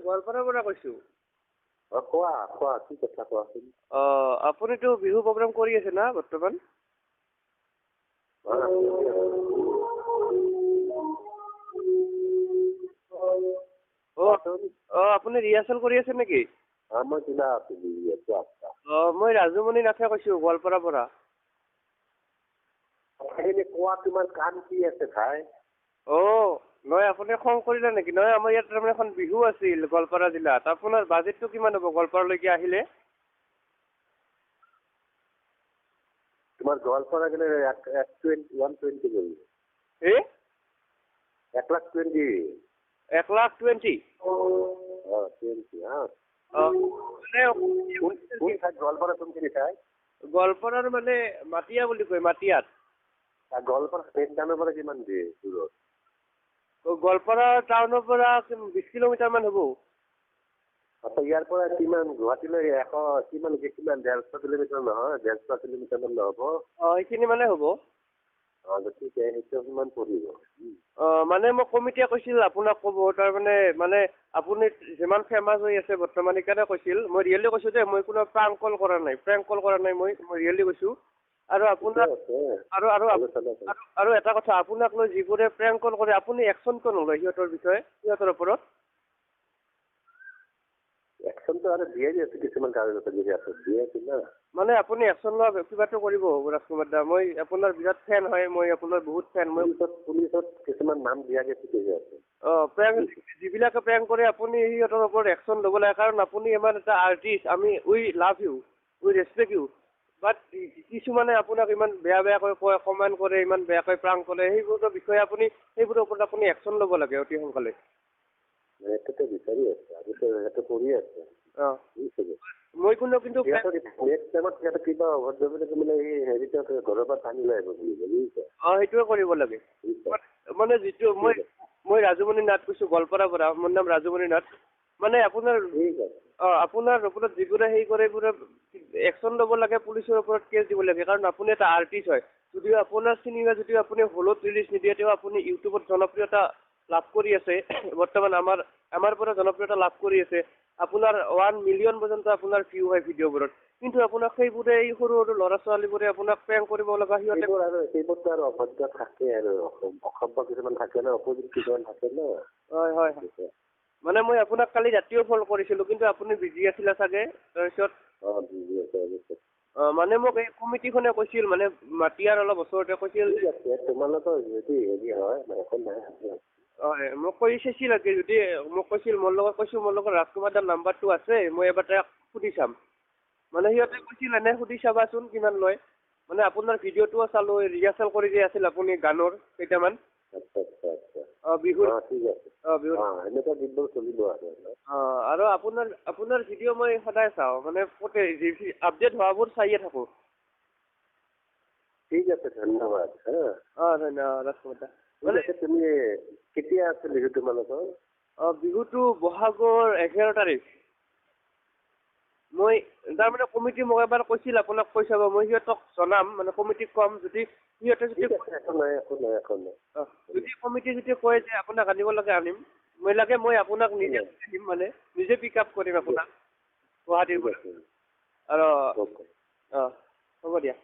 গোৱালপাৰাৰ পৰা কৈছোঁ। কোৱা কি কথা কোৱাচোন। আপুনিতো বিহু প্ৰগ্ৰাম কৰি আছে না বৰ্তমান? আপুনি ৰিহাৰ্চেল কৰি আছে নেকি? মই ৰাজুমণি নাথে কৈছোঁ গোৱালপাৰাৰ পৰা। কোৱা তোমাৰ কাম কি আছে ভাই? নহয় আপুনি খং কৰিলে নেকি? নহয় আমাৰ ইয়াত তাৰমানে এখন বিহু আছিল গোৱালপাৰা জিলাত। আপোনাৰ বাজেটটো কিমান হ'ব গোৱালপাৰালৈকে আহিলে? তোমাৰ গোৱালপাৰা গেলে 120 কৰিম। 1,20,000। 1,20,000? 20 গোৱালপাৰা কোনখিনি ঠাই? গোৱালপাৰাৰ মানে মাটিয়া বুলি কয়, মাটিয়াত। গোৱালপাৰা মেইন টাউনৰ পৰা কিমান দিয়ে দূৰত? গোৱালপাৰা টাউনৰ পৰা 20 কিলোমিটাৰ মান হ'ব। ইয়াৰ পৰা কিমান গুৱাহাটীলৈ কিমান 150 কিলোমিটাৰ নহয়? 150 কিলোমিটাৰ মান নহ'ব? সেইখিনি মানে হ'ব। সেইটো কিমান পৰিব? মানে মই কমিটিয়ে কৈছিল আপোনাক ক'ব, তাৰমানে আপুনি যিমান ফেমাছ হৈ আছে বৰ্তমান সেইকাৰণে কৈছিল। মই ৰিয়েলি কৈছোঁ যে মই কোনো প্ৰেংক কল কৰা নাই, মই ৰিয়েলি কৈছোঁ। আৰু আপোনাক আৰু এটা কথা, আপোনাক লৈ যিবোৰে প্ৰেংক কল কৰে আপুনি একশ্যন কিয় নলয় সিহঁতৰ বিষয়ে, সিহঁতৰ ওপৰত? একশ্যনটো আৰু দিয়ে আছে কিছুমান কাগজত দিয়ে আছে না। মানে আপুনি একশ্যন লোৱা কিবাটো কৰিব ৰাজকুমাৰ দা। মই আপোনাৰ বিৰাট ফেন হয়, মই আপোনাৰ বহুত ফেন। পুলিচত কিছুমান নাম দিয়া গৈছে। যিবিলাকে প্ৰেংক কৰে আপুনি সিহঁতৰ ওপৰত একশ্যন ল'ব লাগে, কাৰণ আপুনি ইমান এটা artist. We love you, we respect you. But কিছুমানে আপোনাক ইমান বেয়াকৈ কয়, কমেণ্ট কৰে, ইমান বেয়াকৈ প্ৰেংক কৰে, সেইবোৰৰ বিষয়ে সেইবোৰৰ ওপৰত আপুনি একশ্যন ল'ব লাগে অতি সোনকালে। বিচাৰি আছে কৰি আছে। মই কিন্তু কিবা ঘৰৰ পৰা টানি লৈ আহিব বুজিছে? সেইটোৱে কৰিব লাগে। মানে যিটো মই ৰাজুমণি নাথ কৈছোঁ গোৱালপাৰাৰ পৰা, মোৰ নাম ৰাজুমণি নাথ। মানে আপোনাৰ ওপৰত যিবোৰে সেই কৰে এইবোৰে একশ্যন ল'ব লাগে, পুলিচৰ ওপৰত কেছ দিব লাগে, কাৰণ আপুনি এটা আৰ্টিষ্ট হয়। যদিও আপোনাৰ চিনেমা যদিও আপুনি হলত ৰিলিজ নিদিয়ে, তেওঁ আপুনি ইউটিউবত জনপ্ৰিয়তা লাভ কৰি আছে। বৰ্তমান আমাৰ পৰা জনপ্ৰিয়তা লাভ কৰি আছে। আপোনাৰ 1 মিলিয়ন পৰ্যন্ত আপোনাৰ ভিউ হয় ভিডিঅ'বোৰত। কিন্তু আপোনাক সেইবোৰে এই সৰু সৰু ল'ৰা ছোৱালীবোৰে আপোনাক প্ৰেংক কৰিব লগা, সেইবোৰতো আৰু অভদ্ৰ থাকে আৰু অসভ্য কিছুমান থাকে ন, অপজিট কিছুমান থাকে ন। হয়। মানে মই আপোনাক কালি ৰাতিও ফোন কৰিছিলোঁ, কিন্তু আপুনি বিজি আছিলে চাগে। তাৰপিছত মানে মোক এই কমিটিখনে কৈছিল, মানে মাটিয়াৰ অলপ ওচৰতে কৈছিল। তোমালোকৰ যদি হেৰি হয় মোক কৈ চাইছিল যদি মোক কৈছিল, মোৰ লগত ৰাজকুমাৰ দাৰ নাম্বাৰটো আছে, মই এবাৰ তাক সুধি চাম। মানে সিহঁতে কৈছিল এনে সুধি চাবাচোন কিমান লয়। মানে আপোনাৰ ভিডিঅ'টোও চালোঁ, ৰিহাৰ্চেল কৰি যে আছিল আপুনি গানৰ কেইটামান। আৰু আপোনাৰ ভিডিঅ' মই সদায় চাওঁ, মানে আপডেট হোৱাবোৰ চাইয়ে থাকোঁ। ঠিক আছে, ধন্যবাদ। ধন্যবাদ ৰাজকুমাৰ দা। তুমি কেতিয়া আছে বিহু তোমালোকৰ? বিহুটো বহাগৰ 11 তাৰিখ। মই তাৰমানে কমিটি মোক এবাৰ কৈছিল আপোনাক কৈ চাব, মই সিহঁতক জনাম, মানে কমিটিক ক'ম। যদি সিহঁতে যদি কমিটি যদি কয় যে আপোনাক আনিব লাগে আনিম, মই আপোনাক নিজে আহিম, মানে নিজে পিক আপ কৰিম আপোনাক গুৱাহাটীৰ পৰা। আৰু হ'ব দিয়া।